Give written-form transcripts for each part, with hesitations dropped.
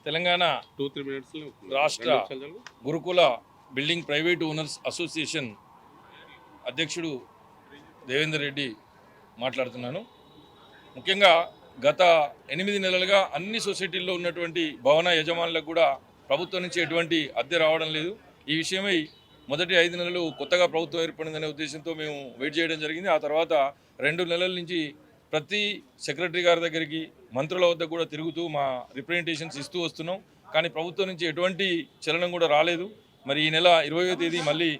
తెలంగాణ 2-3 మినిట్స్లో రాష్ట్ర గురుకుల బిల్డింగ్ ప్రైవేట్ ఓనర్స్ అసోసియేషన్ అధ్యక్షుడు దేవేందర్ రెడ్డి మాట్లాడుతున్నాను. ముఖ్యంగా గత 8 నెలలుగా అన్ని సొసైటీల్లో ఉన్నటువంటి భవన యజమానులకు కూడా ప్రభుత్వం నుంచి ఎటువంటి అద్దె రావడం లేదు. ఈ విషయమై మొదటి 5 నెలలు కొత్తగా ప్రభుత్వం ఏర్పడిందనే ఉద్దేశంతో మేము వెయిట్ చేయడం జరిగింది. ఆ తర్వాత 2 నెలల నుంచి ప్రతి సెక్రటరీ గారి దగ్గరికి మంత్రుల వద్ద కూడా తిరుగుతూ మా రిప్రజెంటేషన్స్ ఇస్తూ వస్తున్నాం. కానీ ప్రభుత్వం నుంచి ఎటువంటి చలనం కూడా రాలేదు. మరి ఈ నెల 20వ తేదీ మళ్ళీ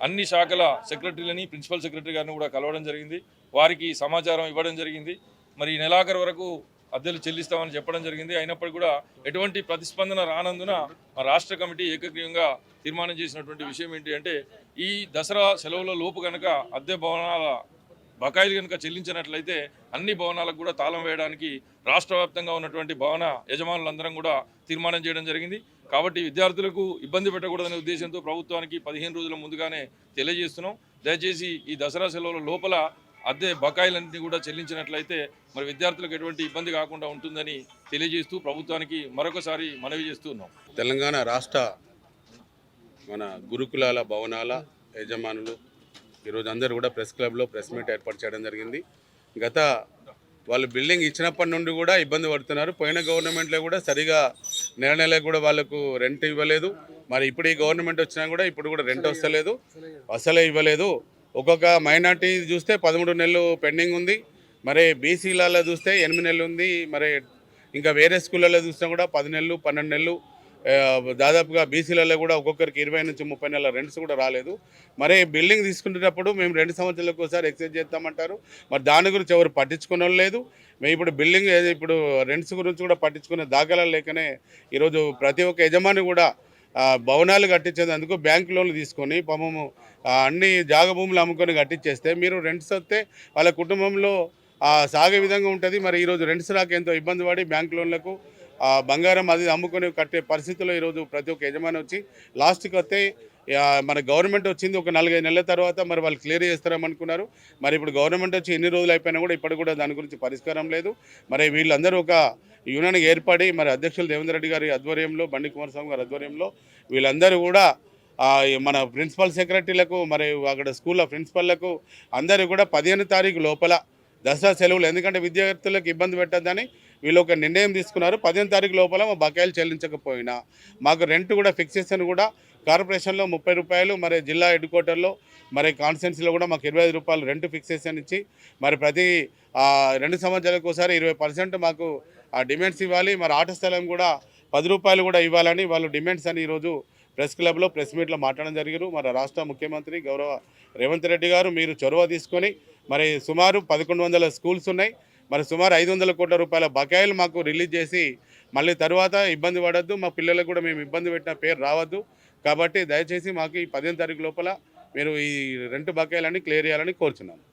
అన్ని శాఖల సెక్రటరీలని ప్రిన్సిపల్ సెక్రటరీ గారిని కూడా కలవడం జరిగింది. వారికి సమాచారం ఇవ్వడం జరిగింది. మరి ఈ నెలాఖరు వరకు అద్దెలు చెల్లిస్తామని చెప్పడం జరిగింది. అయినప్పటికీ కూడా ఎటువంటి ప్రతిస్పందన రానందున మా రాష్ట్ర కమిటీ ఏకగ్రీవంగా తీర్మానం చేసినటువంటి విషయం ఏంటి అంటే, ఈ దసరా సెలవుల లోపు కనుక అద్దె భవనాల బకాయిలు కనుక చెల్లించినట్లయితే అన్ని భవనాలకు కూడా తాళం వేయడానికి రాష్ట్ర వ్యాప్తంగా ఉన్నటువంటి భవన యజమానులందరం కూడా తీర్మానం చేయడం జరిగింది. కాబట్టి విద్యార్థులకు ఇబ్బంది పెట్టకూడదనే ఉద్దేశంతో ప్రభుత్వానికి 15 రోజుల ముందుగానే తెలియజేస్తున్నాం. దయచేసి ఈ దసరా సెలవుల లోపల అద్దె బకాయిలన్నింటినీ కూడా చెల్లించినట్లయితే మరి విద్యార్థులకు ఎటువంటి ఇబ్బంది కాకుండా ఉంటుందని తెలియజేస్తూ ప్రభుత్వానికి మరొకసారి మనవి చేస్తున్నాం. తెలంగాణ రాష్ట్ర మన గురుకులాల భవనాల యజమానులు ఈరోజు అందరూ కూడా ప్రెస్ క్లబ్లో ప్రెస్ మీట్ ఏర్పాటు చేయడం జరిగింది. గత వాళ్ళు బిల్డింగ్ ఇచ్చినప్పటి నుండి కూడా ఇబ్బంది పడుతున్నారు. పోయిన గవర్నమెంట్లో కూడా సరిగా నెల కూడా వాళ్ళకు రెంట్ ఇవ్వలేదు. మరి ఇప్పుడు ఈ గవర్నమెంట్ వచ్చినా కూడా ఇప్పుడు కూడా రెంట్ వస్తలేదు, అసలే ఇవ్వలేదు. ఒక్కొక్క మైనార్టీ చూస్తే 13 నెలలు పెండింగ్ ఉంది. మరి బీసీలలో చూస్తే 8 నెలలు ఉంది. మరి ఇంకా వేరే స్కూళ్ళలో చూసినా కూడా 10 నెలలు 12 నెలలు దాదాపుగా బీసీలలో కూడా ఒక్కొక్కరికి 20 నుంచి 30 నెలల రెంట్స్ కూడా రాలేదు. మరి బిల్డింగ్ తీసుకునేటప్పుడు మేము 2 సంవత్సరాలకు ఒకసారి ఎక్స్చేంజ్ చేస్తామంటారు. మరి దాని గురించి ఎవరు పట్టించుకునే లేదు. మేము ఇప్పుడు బిల్డింగ్ ఇప్పుడు రెంట్స్ గురించి కూడా పట్టించుకునే దాఖలాలు లేకనే ఈరోజు ప్రతి ఒక్క యజమాని కూడా భవనాలు కట్టించేందుకు బ్యాంక్ లోన్లు తీసుకొని పాపము అన్ని జాగ భూములు అమ్ముకొని కట్టించేస్తే మీరు రెంట్స్ వస్తే వాళ్ళ కుటుంబంలో సాగే విధంగా ఉంటుంది. మరి ఈరోజు రెంట్స్ రాక ఎంతో ఇబ్బంది పడి బ్యాంక్ లోన్లకు బంగారం అది అమ్ముకొని కట్టే పరిస్థితుల్లో ఈరోజు ప్రతి ఒక్క యజమాని వచ్చి లాస్ట్కి వస్తే మన గవర్నమెంట్ వచ్చింది ఒక 4-5 నెలల తర్వాత మరి వాళ్ళు క్లియర్ చేస్తారనుకున్నారు. మరి ఇప్పుడు గవర్నమెంట్ వచ్చి ఎన్ని రోజులు అయిపోయినా కూడా ఇప్పటికి కూడా దాని గురించి పరిష్కారం లేదు. మరి వీళ్ళందరూ ఒక యూనియన్ ఏర్పడి మరి అధ్యక్షులు దేవేందర్ రెడ్డి గారి ఆధ్వర్యంలో, బండి కుమారస్వామి గారి ఆధ్వర్యంలో వీళ్ళందరూ కూడా మన ప్రిన్సిపల్ సెక్రటరీలకు మరి అక్కడ స్కూల్లో ప్రిన్సిపల్లకు అందరూ కూడా 15వ తారీఖు లోపల దసరా సెలవులు, ఎందుకంటే విద్యార్థులకు ఇబ్బంది పెట్టద్దని వీళ్ళు ఒక నిర్ణయం తీసుకున్నారు. 15వ తారీఖు లోపల మా బకాయిలు చెల్లించకపోయినా మాకు రెంట్ కూడా ఫిక్సేషన్ కూడా కార్పొరేషన్లో 30 రూపాయలు, మరి జిల్లా హెడ్ క్వార్టర్లో మరి కాన్స్టిట్యున్సీలో కూడా మాకు 25 రూపాయలు రెంట్ ఫిక్సేషన్ ఇచ్చి మరి ప్రతి 2 సంవత్సరాలకు ఒకసారి 20% మాకు డిమాండ్స్ ఇవ్వాలి. మరి ఆట స్థలం కూడా 10 రూపాయలు కూడా ఇవ్వాలని వాళ్ళు డిమాండ్స్ అని ఈరోజు ప్రెస్ క్లబ్లో ప్రెస్ మీట్లో మాట్లాడడం జరిగారు. మరి రాష్ట్ర ముఖ్యమంత్రి గౌరవ రేవంత్ రెడ్డి గారు మీరు చొరవ తీసుకొని మరి సుమారు 1100 స్కూల్స్ ఉన్నాయి. మరి సుమారు 500 కోట్ల రూపాయల బకాయిలు మాకు రిలీజ్ చేసి మళ్ళీ తర్వాత ఇబ్బంది పడద్దు, మా పిల్లలకు కూడా మేము ఇబ్బంది పెట్టిన పేరు రావద్దు. కాబట్టి దయచేసి మాకు ఈ 15వ తారీఖు లోపల మీరు ఈ రెంట్ బకాయిలన్నీ క్లియర్ చేయాలని కోరుచున్నాను.